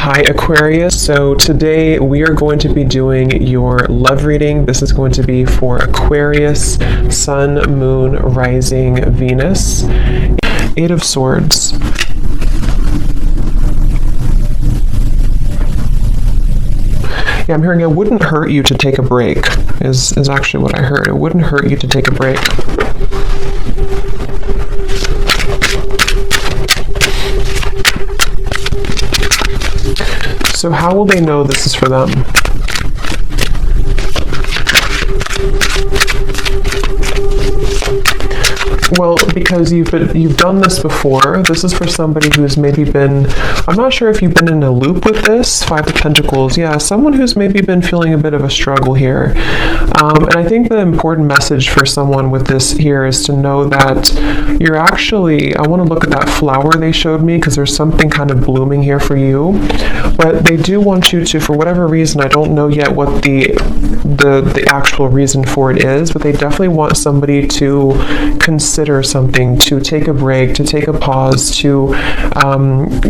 Hi Aquarius, so today we are going to be doing your love reading. This is going to be for Aquarius, Sun, Moon, Rising, Venus. Eight of Swords. Yeah, I'm hearing it wouldn't hurt you to take a break, is actually what I heard. It wouldn't hurt you to take a break. So how will they know this is for them? Well, because you've done this before. This is for somebody who's maybe been, I'm not sure if you've been in a loop with this. Five of Pentacles, yeah, someone who's maybe been feeling a bit of a struggle here. And I think the important message for someone with this here is to know that you're actually, I want to look at that flower they showed me because there's something kind of blooming here for you. But they do want you to, for whatever reason, I don't know yet what the actual reason for it is, but they definitely want somebody to consider something, to take a break, to take a pause, to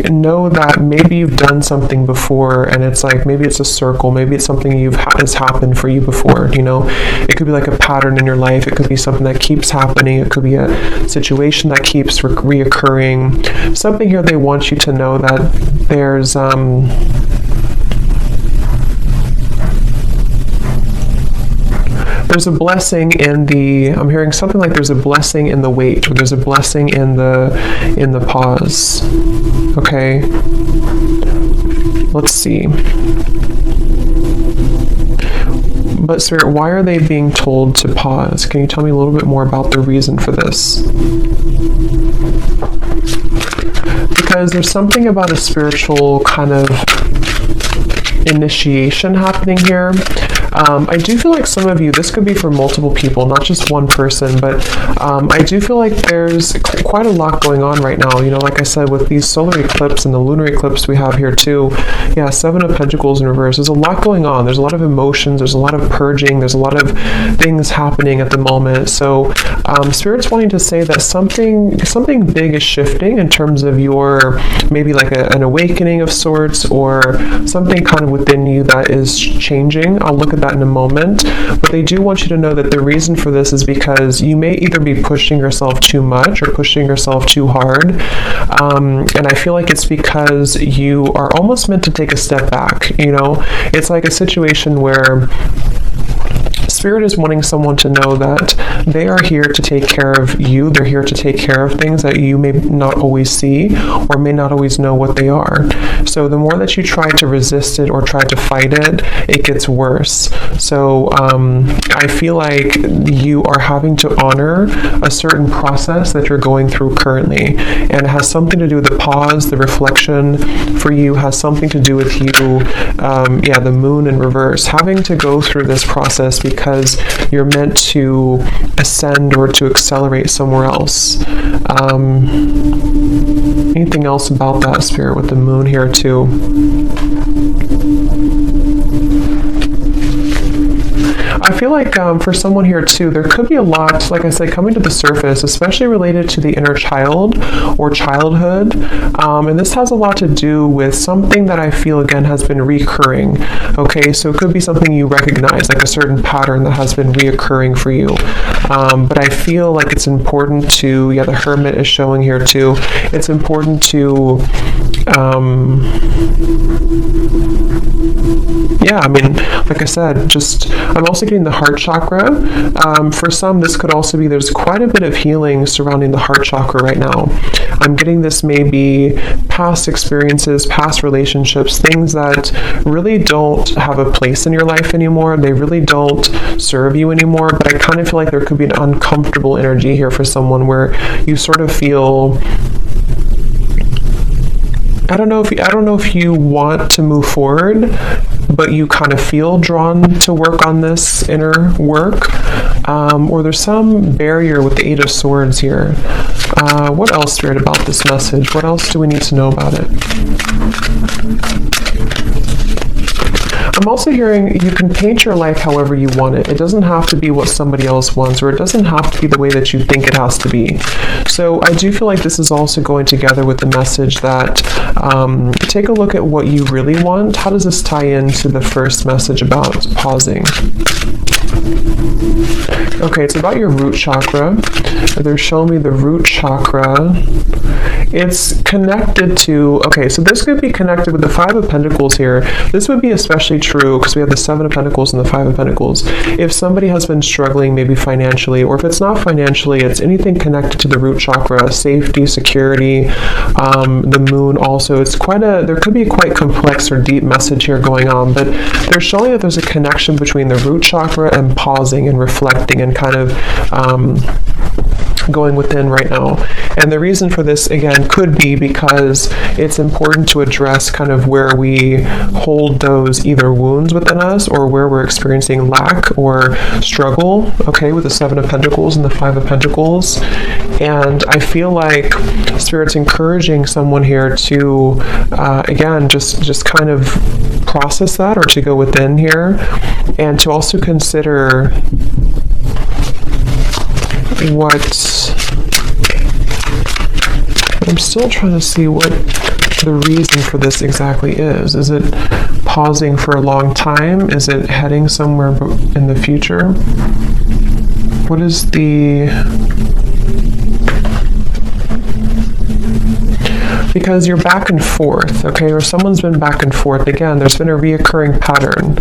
know that maybe you've done something before and it's like, maybe it's a circle, maybe it's something has happened for you before, you know. It could be like a pattern in your life, it could be something that keeps happening, it could be a situation that keeps reoccurring. Something here they want you to know that there's a blessing in the, I'm hearing something like there's a blessing in the wait, or there's a blessing in the pause. Okay. Let's see. But Spirit, why are they being told to pause? Can you tell me a little bit more about the reason for this? Because there's something about a spiritual kind of initiation happening here. I do feel like some of you, this could be for multiple people, not just one person, but I do feel like there's quite a lot going on right now. You know, like I said, with these solar eclipse and the lunar eclipse we have here too. Yeah, Seven of Pentacles in reverse. There's a lot going on. There's a lot of emotions. There's a lot of purging. There's a lot of things happening at the moment. So Spirit's wanting to say that something big is shifting in terms of your, maybe like an awakening of sorts, or something kind of within you that is changing. I'll look at that in a moment, but they do want you to know that the reason for this is because you may either be pushing yourself too much or pushing yourself too hard, and I feel like it's because you are almost meant to take a step back. You know, it's like a situation where Spirit is wanting someone to know that they are here to take care of you. They're here to take care of things that you may not always see or may not always know what they are. So the more that you try to resist it or try to fight it, it gets worse. So I feel like you are having to honor a certain process that you're going through currently. And it has something to do with the pause, the reflection for you has something to do with you, the moon in reverse, having to go through this process because you're meant to ascend or to accelerate somewhere else. Anything else about that, Spirit, with the moon here too? I feel like for someone here too, there could be a lot, like I said, coming to the surface, especially related to the inner child or childhood. And this has a lot to do with something that I feel, again, has been recurring. Okay, so it could be something you recognize, like a certain pattern that has been reoccurring for you. But I feel like it's important to, the Hermit is showing here too. It's important to, I mean, like I said, I'm also getting the heart chakra. For some, this could also be, there's quite a bit of healing surrounding the heart chakra right now. I'm getting this maybe past experiences, past relationships, things that really don't have a place in your life anymore. They really don't serve you anymore, but I kind of feel like there could be an uncomfortable energy here for someone where you sort of feel, I don't know if you want to move forward, but you kind of feel drawn to work on this inner work, or there's some barrier with the Eight of Swords here. What else, Spirit, about this message? What else do we need to know about it? I'm also hearing you can paint your life however you want it. It doesn't have to be what somebody else wants, or it doesn't have to be the way that you think it has to be. So I do feel like this is also going together with the message that take a look at what you really want. How does this tie into the first message about pausing? Okay, it's about your root chakra. They're showing me the root chakra. It's connected to, okay, so this could be connected with the Five of Pentacles here. This would be especially true because we have the Seven of Pentacles and the Five of Pentacles. If somebody has been struggling maybe financially, or if it's not financially, it's anything connected to the root chakra, safety, security, the moon also. It's quite a, there could be a quite complex or deep message here going on, but they're showing that there's a connection between the root chakra and pausing and reflecting and kind of going within right now. And the reason for this, again, could be because it's important to address kind of where we hold those either wounds within us or where we're experiencing lack or struggle, okay, with the Seven of Pentacles and the Five of Pentacles. And I feel like Spirit's encouraging someone here to, again, just kind of process that, or to go within here, and to also consider I'm still trying to see what the reason for this exactly is. Is it pausing for a long time? Is it heading somewhere in the future? What is the... Because you're back and forth, okay, or someone's been back and forth. Again, there's been a reoccurring pattern.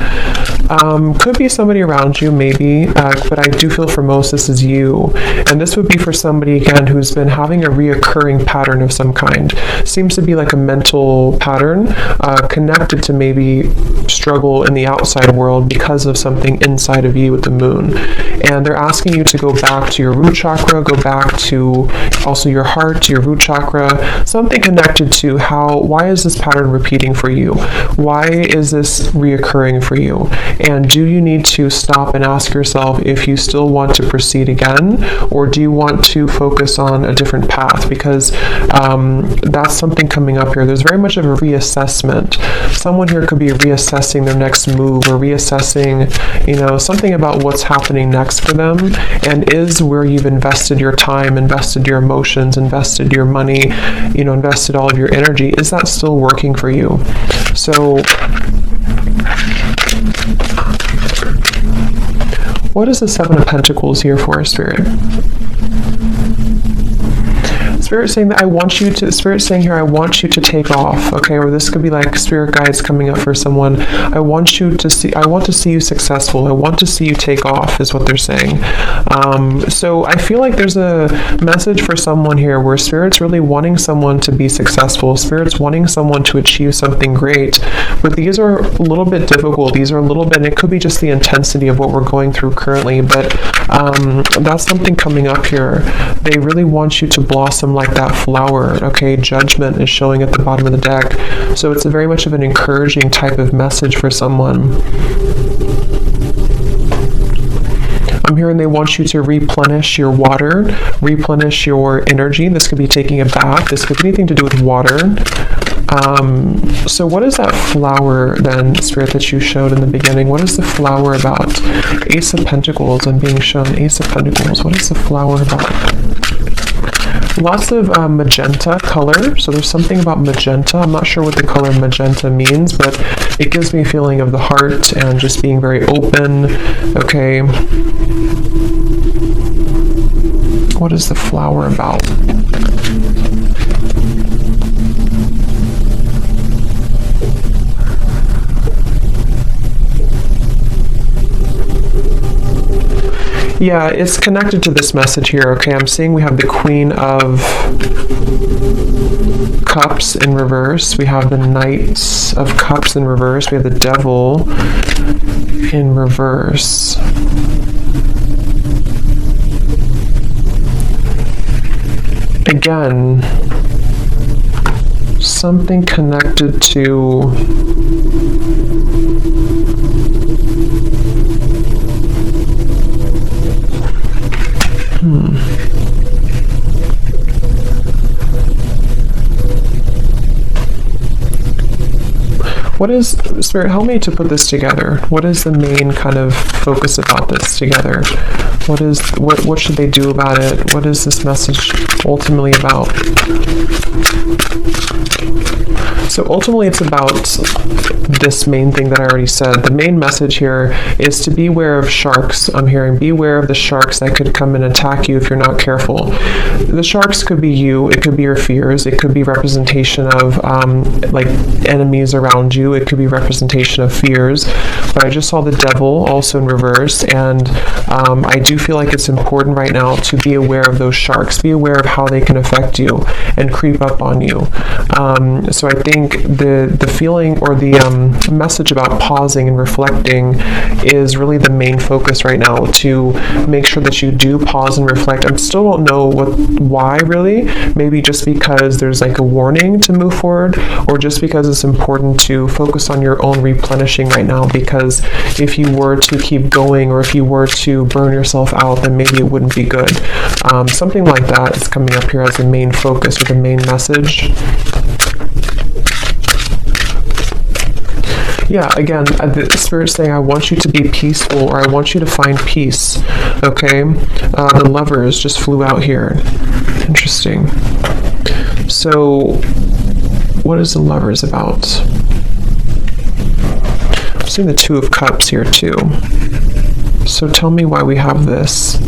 Could be somebody around you, maybe, but I do feel for most this is you. And this would be for somebody, again, who's been having a reoccurring pattern of some kind. Seems to be like a mental pattern connected to maybe struggle in the outside world because of something inside of you with the moon. And they're asking you to go back to your root chakra, go back to also your heart, to your root chakra, something connected to why is this pattern repeating for you? Why is this reoccurring for you? And do you need to stop and ask yourself if you still want to proceed again, or do you want to focus on a different path? Because that's something coming up here. There's very much of a reassessment. Someone here could be reassessing their next move, or reassessing, something about what's happening next for them, and is where you've invested your time, invested your emotions, invested your money, invested all of your energy, is that still working for you? So what is the Seven of Pentacles here for, Spirit? Spirit saying that Spirit saying here, I want you to take off, okay? Or this could be like spirit guides coming up for someone. I want to see you successful. I want to see you take off, is what they're saying. So I feel like there's a message for someone here where Spirit's really wanting someone to be successful. Spirit's wanting someone to achieve something great. But these are a little bit difficult. These are a little bit, and it could be just the intensity of what we're going through currently, but that's something coming up here. They really want you to blossom like that flower, okay? Judgment is showing at the bottom of the deck. So it's a very much of an encouraging type of message for someone. I'm hearing they want you to replenish your water, replenish your energy. This could be taking a bath. This could be anything to do with water. So what is that flower then, Spirit, that you showed in the beginning? What is the flower about? Ace of Pentacles. I'm being shown Ace of Pentacles. What is the flower about? Lots of magenta color. So there's something about magenta. I'm not sure what the color magenta means, but it gives me a feeling of the heart and just being very open. Okay. What is the flower about? Yeah, it's connected to this message here, okay? I'm seeing we have the Queen of Cups in reverse. We have the Knights of Cups in reverse. We have the Devil in reverse. Again, something connected to What is, Spirit, help me to put this together. What is the main kind of focus about this together? What should they do about it? What is this message ultimately about? So ultimately it's about this main thing that I already said. The main message here is to beware of sharks. I'm hearing beware of the sharks that could come and attack you if you're not careful. The sharks could be you, it could be your fears, it could be representation of like enemies around you, it could be representation of fears. But I just saw the devil also in reverse, and I do feel like it's important right now to be aware of those sharks, be aware of how they can affect you and creep up on you. So I think the feeling or the message about pausing and reflecting is really the main focus right now, to make sure that you do pause and reflect. I still don't know why really. Maybe just because there's like a warning to move forward, or just because it's important to focus on your own replenishing right now, because if you were to keep going, or if you were to burn yourself out, then maybe it wouldn't be good. Something like that is coming up here as the main focus or the main message. Yeah, again, the Spirit's saying, I want you to be peaceful, or I want you to find peace, okay? The Lovers just flew out here. Interesting. So, what is the Lovers about? I'm seeing the Two of Cups here, too. So tell me why we have this.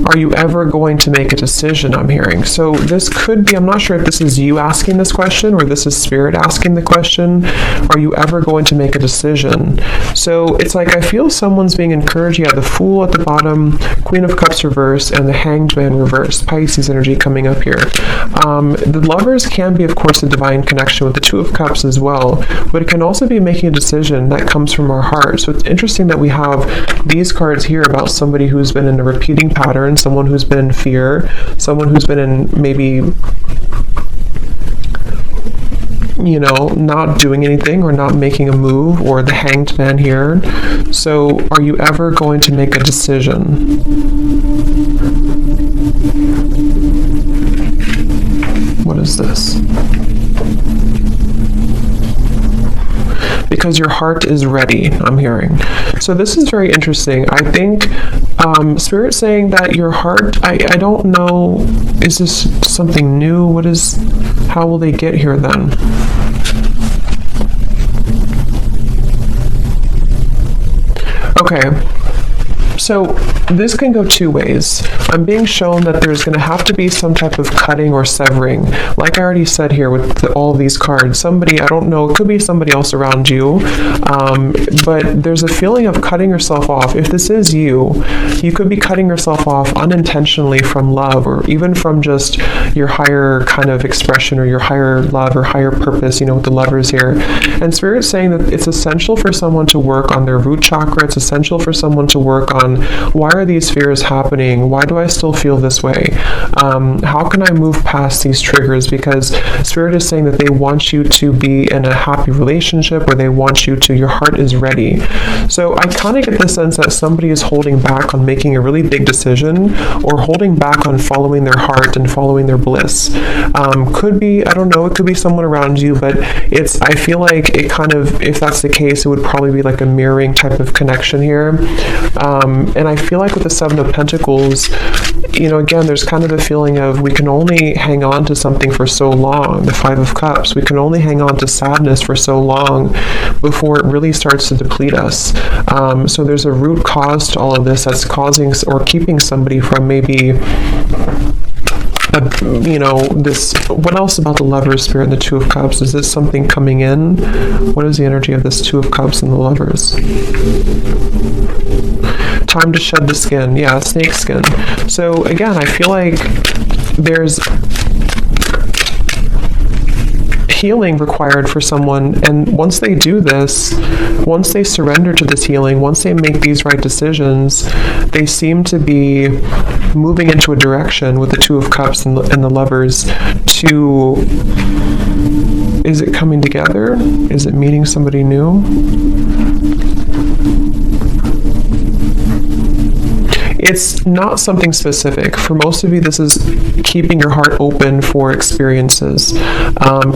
Are you ever going to make a decision, I'm hearing? So this could be, I'm not sure if this is you asking this question or this is Spirit asking the question. Are you ever going to make a decision? So it's like I feel someone's being encouraged. You have the Fool at the bottom, Queen of Cups reverse, and the Hanged Man reverse. Pisces energy coming up here. The Lovers can be, of course, a divine connection with the Two of Cups as well, but it can also be making a decision that comes from our heart. So it's interesting that we have these cards here about somebody who's been in a repeating pattern, someone who's been in fear, someone who's been in maybe, you know, not doing anything or not making a move, or the Hanged Man here. So are you ever going to make a decision? What is this? Because your heart is ready, I'm hearing. So this is very interesting. I think Spirit's saying that your heart, I don't know, is this something new? How will they get here then? Okay. So this can go two ways. I'm being shown that there's going to have to be some type of cutting or severing. Like I already said here with all of these cards, somebody, I don't know, it could be somebody else around you, but there's a feeling of cutting yourself off. If this is you, you could be cutting yourself off unintentionally from love, or even from just your higher kind of expression, or your higher love or higher purpose, you know, with the Lovers here. And Spirit's saying that it's essential for someone to work on their root chakra. It's essential for someone to work on, why are these fears happening? Why do I still feel this way? How can I move past these triggers? Because Spirit is saying that they want you to be in a happy relationship, or they want you to, your heart is ready. So I kind of get the sense that somebody is holding back on making a really big decision, or holding back on following their heart and following their bliss. Could be, I don't know, it could be someone around you, but I feel like it kind of, if that's the case, it would probably be like a mirroring type of connection here. And I feel like with the Seven of Pentacles, you know, again, there's kind of a feeling of we can only hang on to something for so long. The Five of Cups, we can only hang on to sadness for so long before it really starts to deplete us. So there's a root cause to all of this that's causing or keeping somebody from maybe, you know, this. What else about the Lovers, Spirit, and the Two of Cups? Is this something coming in? What is the energy of this Two of Cups and the Lovers? Time to shed the skin. Yeah, snake skin. So again, I feel like there's healing required for someone, and once they do this, once they surrender to this healing, once they make these right decisions, they seem to be moving into a direction with the Two of Cups and the Lovers to, is it coming together? Is it meeting somebody new? it's not something specific. For most of you, this is keeping your heart open for experiences.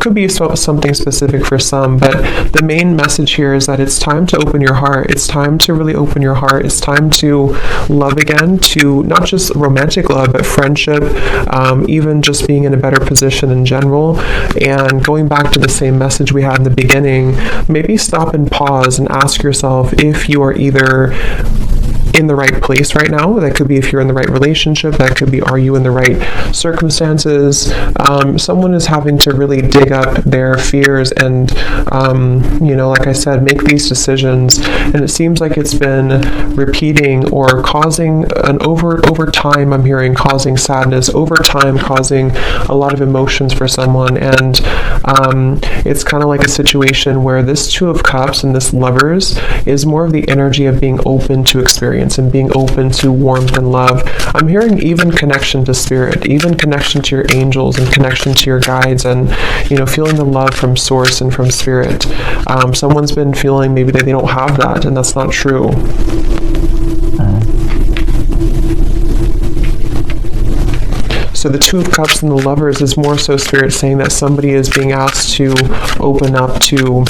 Could be something specific for some, but the main message here is that it's time to open your heart. It's time to really open your heart. It's time to love again, to not just romantic love, but friendship, even just being in a better position in general. And going back to the same message we had in the beginning, maybe stop and pause and ask yourself if you are either in the right place right now. That could be if you're in the right relationship. That could be, are you in the right circumstances? Someone is having to really dig up their fears and, like I said, make these decisions. And it seems like it's been repeating or causing over time, I'm hearing causing sadness, over time causing a lot of emotions for someone. And it's kind of like a situation where this Two of Cups and this Lovers is more of the energy of being open to experience and being open to warmth and love. I'm hearing even connection to spirit, even connection to your angels and connection to your guides, and feeling the love from source and from spirit. Someone's been feeling maybe that they don't have that, and that's not true. So the Two of Cups and the Lovers is more so spirit saying that somebody is being asked to open up to,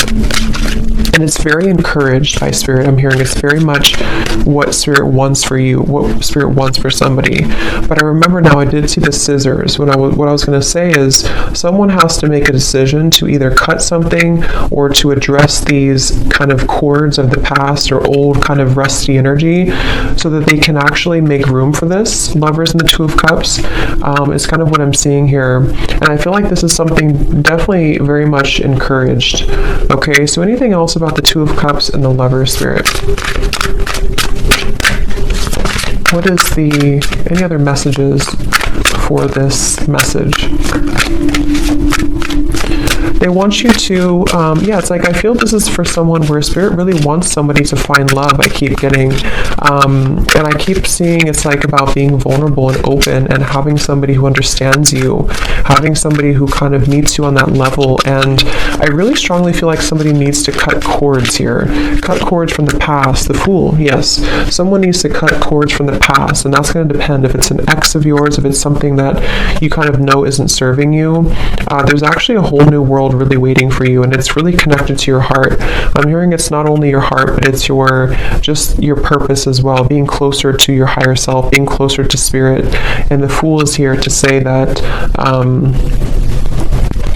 and it's very encouraged by spirit. I'm hearing it's very much what spirit wants for you, what spirit wants for somebody. But I remember now I did see the scissors. What I was going to say is someone has to make a decision to either cut something or to address these kind of cords of the past or old kind of rusty energy so that they can actually make room for this. Lovers and the Two of Cups is kind of what I'm seeing here. And I feel like this is something definitely very much encouraged. Okay, so anything else about the Two of Cups and the Lover spirit? What is any other messages for this message? They want you to, it's like I feel this is for someone where spirit really wants somebody to find love. I keep getting, and I keep seeing it's like about being vulnerable and open and having somebody who understands you, having somebody who kind of meets you on that level. And I really strongly feel like somebody needs to cut cords here. Cut cords from the past. The Fool, yes. Someone needs to cut cords from the past, and that's going to depend if it's an ex of yours, if it's something that you kind of know isn't serving you. There's actually a whole new world really waiting for you, and it's really connected to your heart. I'm hearing it's not only your heart, but it's your purpose as well, being closer to your higher self, being closer to spirit. And the Fool is here to say that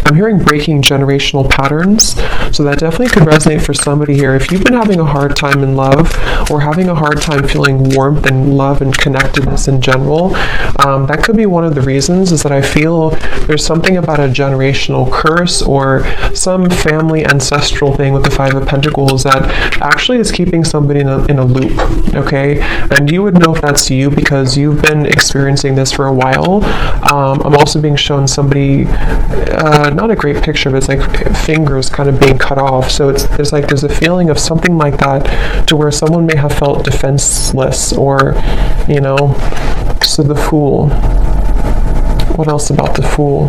I'm hearing breaking generational patterns, so that definitely could resonate for somebody here. If you've been having a hard time in love or having a hard time feeling warmth and love and connectedness in general, that could be one of the reasons, is that I feel there's something about a generational curse or some family ancestral thing with the Five of Pentacles that actually is keeping somebody in a loop, okay? And you would know if that's you because you've been experiencing this for a while. I'm also being shown somebody, not a great picture, but it's like fingers kind of being cut off. So there's a feeling of something like that to where someone may have felt defenseless or, so the Fool. What else about the Fool?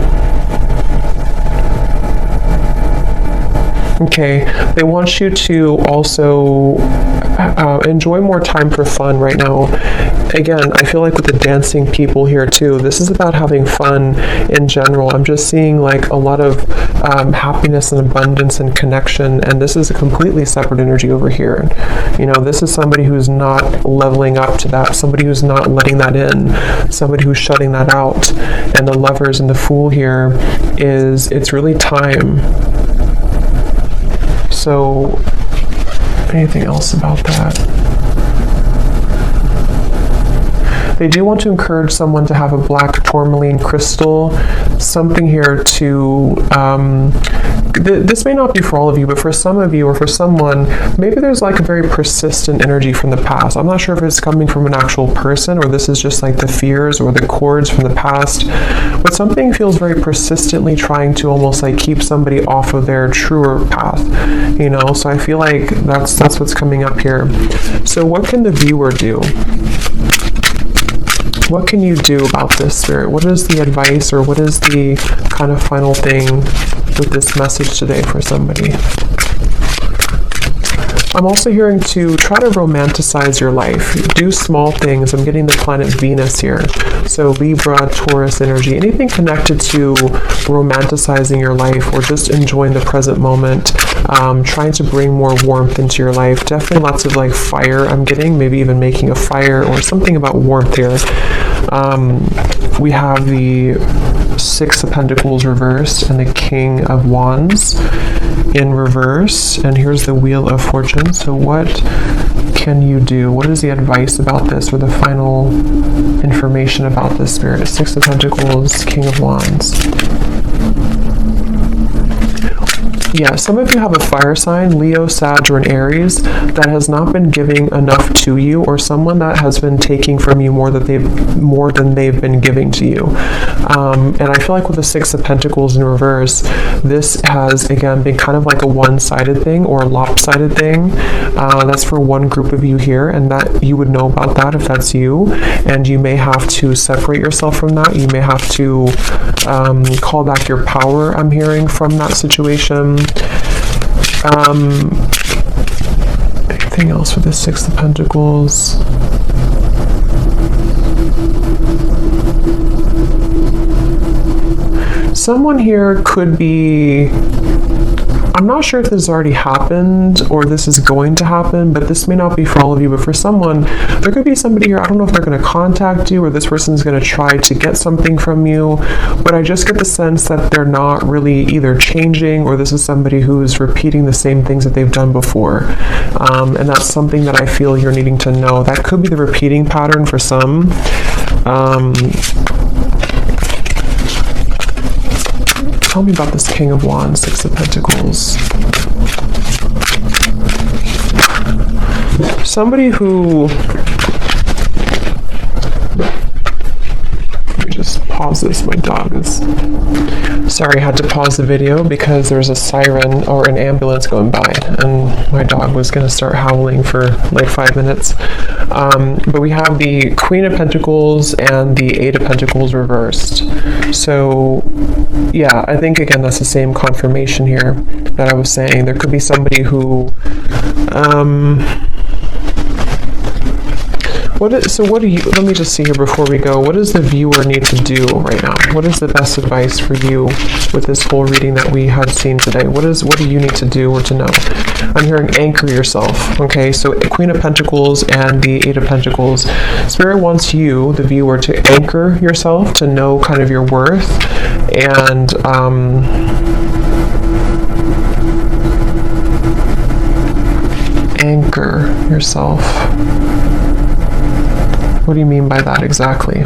Okay, they want you to also enjoy more time for fun right now. Again, I feel like with the dancing people here too, this is about having fun in general. I'm just seeing like a lot of happiness and abundance and connection, and this is a completely separate energy over here. This is somebody who's not leveling up to that, somebody who's not letting that in, somebody who's shutting that out. And the Lovers and the Fool here it's really time. So, anything else about that? They do want to encourage someone to have a black tourmaline crystal, something here to, this may not be for all of you, but for some of you or for someone, maybe there's like a very persistent energy from the past. I'm not sure if it's coming from an actual person or this is just like the fears or the cords from the past, but something feels very persistently trying to almost like keep somebody off of their truer path, so I feel like that's what's coming up here. So what can the viewer do? What can you do about this, Spirit? What is the advice or what is the kind of final thing with this message today for somebody? I'm also hearing to try to romanticize your life. Do small things. I'm getting the planet Venus here. So Libra, Taurus energy, anything connected to romanticizing your life or just enjoying the present moment, trying to bring more warmth into your life. Definitely lots of like fire I'm getting, maybe even making a fire or something about warmth here. We have the Six of Pentacles reversed and the King of Wands in reverse, and here's the Wheel of Fortune. So what can you do? What is the advice about this, or the final information about this, Spirit? Six of Pentacles, King of Wands. Yeah, some of you have a fire sign, Leo, Sag, or an Aries, that has not been giving enough to you, or someone that has been taking from you more than they've been giving to you. And I feel like with the Six of Pentacles in reverse, this has again been kind of like a one-sided thing or a lopsided thing. That's for one group of you here, and that you would know about that if that's you. And you may have to separate yourself from that. You may have to call back your power, I'm hearing, from that situation. Anything else with the Six of Pentacles? Someone here could be, I'm not sure if this has already happened or this is going to happen, but this may not be for all of you, but for someone, there could be somebody here, I don't know if they're going to contact you or this person is going to try to get something from you, but I just get the sense that they're not really either changing, or this is somebody who is repeating the same things that they've done before. And that's something that I feel you're needing to know. That could be the repeating pattern for some. Tell me about this King of Wands, Six of Pentacles. Somebody who... Let me just pause this. My dog is... Sorry, I had to pause the video because there's a siren or an ambulance going by, and my dog was going to start howling for like 5 minutes. But we have the Queen of Pentacles and the Eight of Pentacles reversed. So, yeah, I think, again, that's the same confirmation here that I was saying. There could be somebody who... let me just see here before we go. What does the viewer need to do right now? What is the best advice for you with this whole reading that we have seen today? What do you need to do or to know? I'm hearing anchor yourself. Okay, so Queen of Pentacles and the Eight of Pentacles. Spirit wants you, the viewer, to anchor yourself, to know kind of your worth, and anchor yourself. What do you mean by that exactly?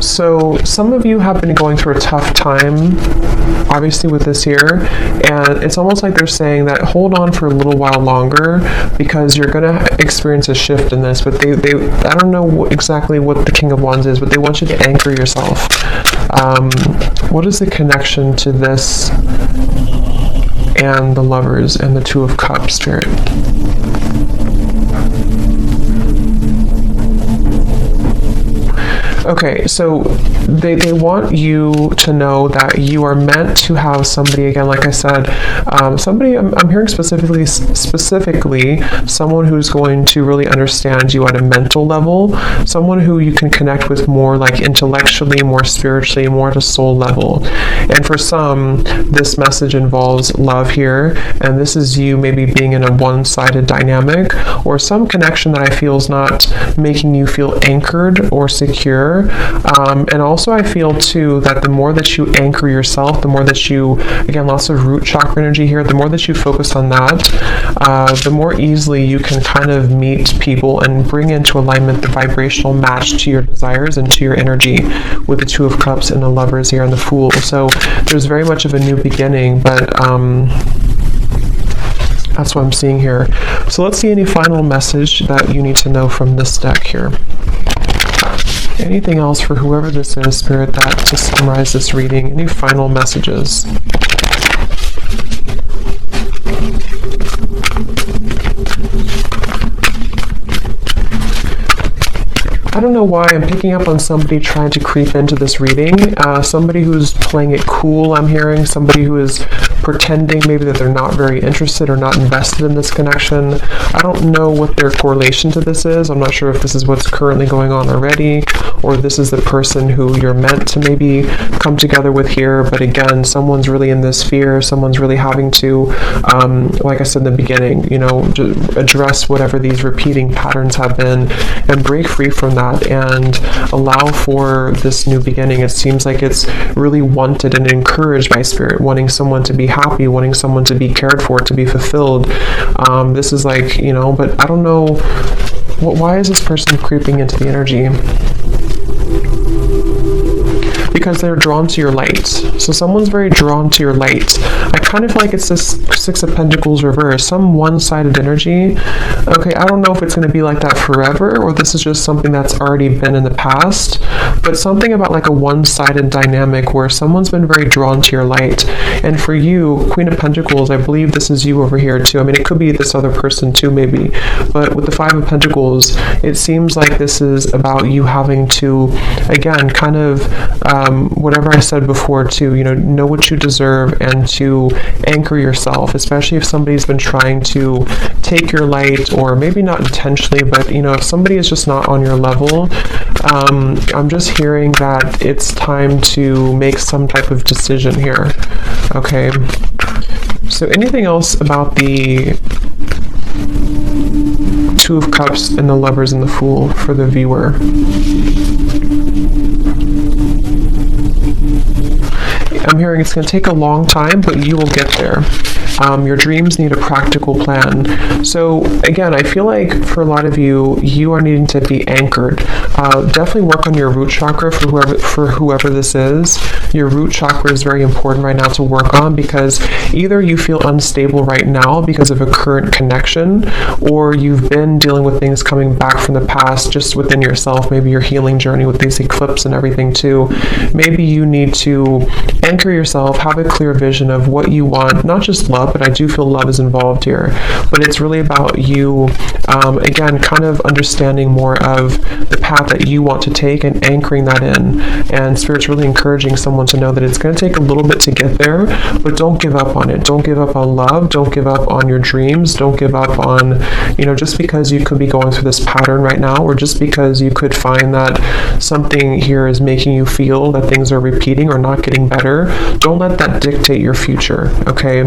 So some of you have been going through a tough time, obviously, with this here, and it's almost like they're saying that hold on for a little while longer because you're going to experience a shift in this. But they I don't know exactly what the King of Wands is, but they want you to anchor yourself. What is the connection to this and the Lovers and the Two of Cups, Spirit? Okay, so they want you to know that you are meant to have somebody, again, like I said, somebody, I'm hearing specifically someone who's going to really understand you at a mental level, someone who you can connect with more like intellectually, more spiritually, more at a soul level. And for some, this message involves love here, and this is you maybe being in a one-sided dynamic, or some connection that I feel is not making you feel anchored or secure. And also I feel too that the more that you anchor yourself, the more that you, again, lots of root chakra energy here, the more that you focus on that, the more easily you can kind of meet people and bring into alignment the vibrational match to your desires and to your energy, with the Two of Cups and the Lovers here and the Fool. So there's very much of a new beginning, but that's what I'm seeing here. So let's see any final message that you need to know from this deck here. Anything else for whoever this is, Spirit, that to summarize this reading? Any final messages? I don't know why I'm picking up on somebody trying to creep into this reading. Somebody who's playing it cool, I'm hearing. Somebody who is pretending maybe that they're not very interested or not invested in this connection. I don't know what their correlation to this is. I'm not sure if this is what's currently going on already, or this is the person who you're meant to maybe come together with here. But again, someone's really in this fear. Someone's really having to, like I said in the beginning, you know, address whatever these repeating patterns have been and break free from that and allow for this new beginning. It seems like it's really wanted and encouraged by Spirit, wanting someone to be happy, wanting someone to be cared for, to be fulfilled. This is like, you know, but I don't know, why is this person creeping into the energy? Because they're drawn to your light. So someone's very drawn to your light. I kind of feel like it's this Six of Pentacles reverse, some one-sided energy. Okay, I don't know if it's going to be like that forever, or this is just something that's already been in the past, but something about like a one-sided dynamic where someone's been very drawn to your light. And for you, Queen of Pentacles, I believe this is you over here too. I mean, it could be this other person too, maybe. But with the Five of Pentacles, it seems like this is about you having to, again, kind of, whatever I said before too, you know what you deserve and to anchor yourself, especially if somebody's been trying to take your light, or maybe not intentionally, but you know, if somebody is just not on your level, I'm just hearing that it's time to make some type of decision here. Okay, so anything else about the Two of Cups and the Lovers and the Fool for the viewer? I'm hearing it's going to take a long time, but you will get there. Your dreams need a practical plan. So again, I feel like for a lot of you, you are needing to be anchored. Definitely work on your root chakra for whoever this is. Your root chakra is very important right now to work on, because either you feel unstable right now because of a current connection, or you've been dealing with things coming back from the past just within yourself, maybe your healing journey with these eclipses and everything too. Maybe you need to anchor yourself, have a clear vision of what you want, not just love, but I do feel love is involved here. But it's really about you, again, kind of understanding more of the path that you want to take and anchoring that in. And Spirit's really encouraging someone to know that it's going to take a little bit to get there, but don't give up on it. Don't give up on love. Don't give up on your dreams. Don't give up on, you know, just because you could be going through this pattern right now, or just because you could find that something here is making you feel that things are repeating or not getting better. Don't let that dictate your future, okay?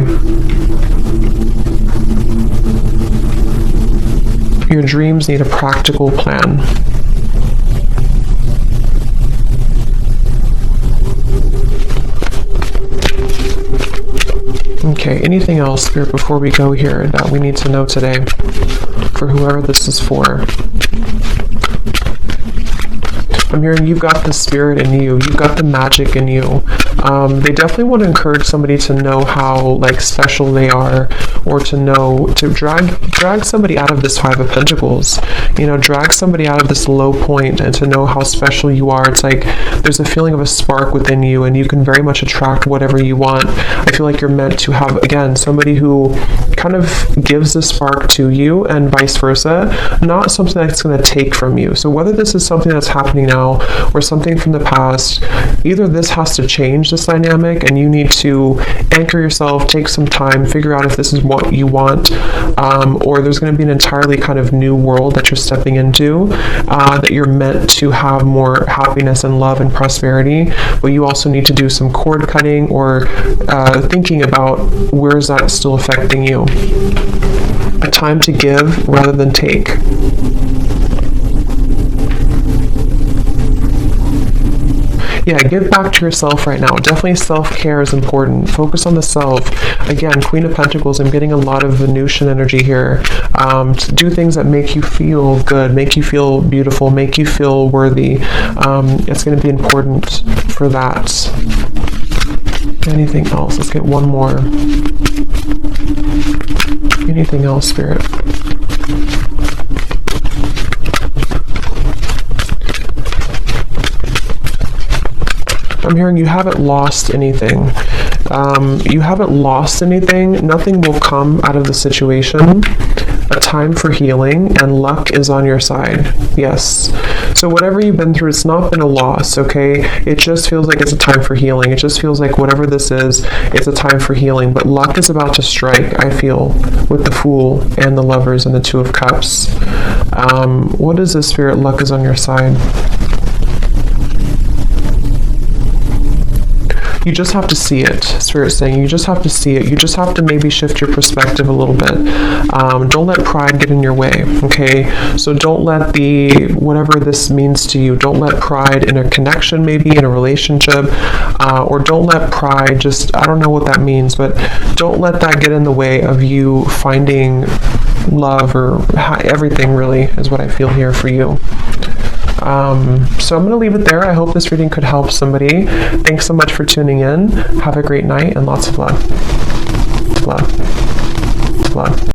Your dreams need a practical plan. Okay, anything else, Spirit, before we go here that we need to know today for whoever this is for? I'm hearing you've got the spirit in you. You've got the magic in you. They definitely want to encourage somebody to know how like special they are, or to drag somebody out of this Five of Pentacles. You know, drag somebody out of this low point and to know how special you are. It's like there's a feeling of a spark within you, and you can very much attract whatever you want. I feel like you're meant to have, again, somebody who kind of gives the spark to you and vice versa, not something that's going to take from you. So whether this is something that's happening now or something from the past, either this has to change, this dynamic, and you need to anchor yourself, take some time, figure out if this is what you want, or there's going to be an entirely kind of new world that you're stepping into, that you're meant to have more happiness and love and prosperity, but you also need to do some cord cutting or thinking about where is that still affecting you. A time to give rather than take. Yeah, give back to yourself right now. Definitely self-care is important. Focus on the self. Again, Queen of Pentacles, I'm getting a lot of Venusian energy here. To do things that make you feel good, make you feel beautiful, make you feel worthy. It's going to be important for that. Anything else? Let's get one more. Anything else, Spirit? I'm hearing you haven't lost anything. You haven't lost anything. Nothing will come out of the situation. A time for healing, and luck is on your side. Yes. So whatever you've been through, it's not been a loss, okay? It just feels like it's a time for healing. It just feels like whatever this is, it's a time for healing. But luck is about to strike, I feel, with the Fool and the Lovers and the Two of Cups. What is this, Spirit? Luck is on your side. You just have to see it, Spirit's saying. You just have to see it. You just have to maybe shift your perspective a little bit. Don't let pride get in your way, okay? So don't let whatever this means to you, don't let pride in a connection, maybe in a relationship, or don't let pride just, I don't know what that means, but don't let that get in the way of you finding love, or everything really is what I feel here for you. So I'm going to leave it there. I hope this reading could help somebody. Thanks so much for tuning in. Have a great night and lots of love. Love. Love.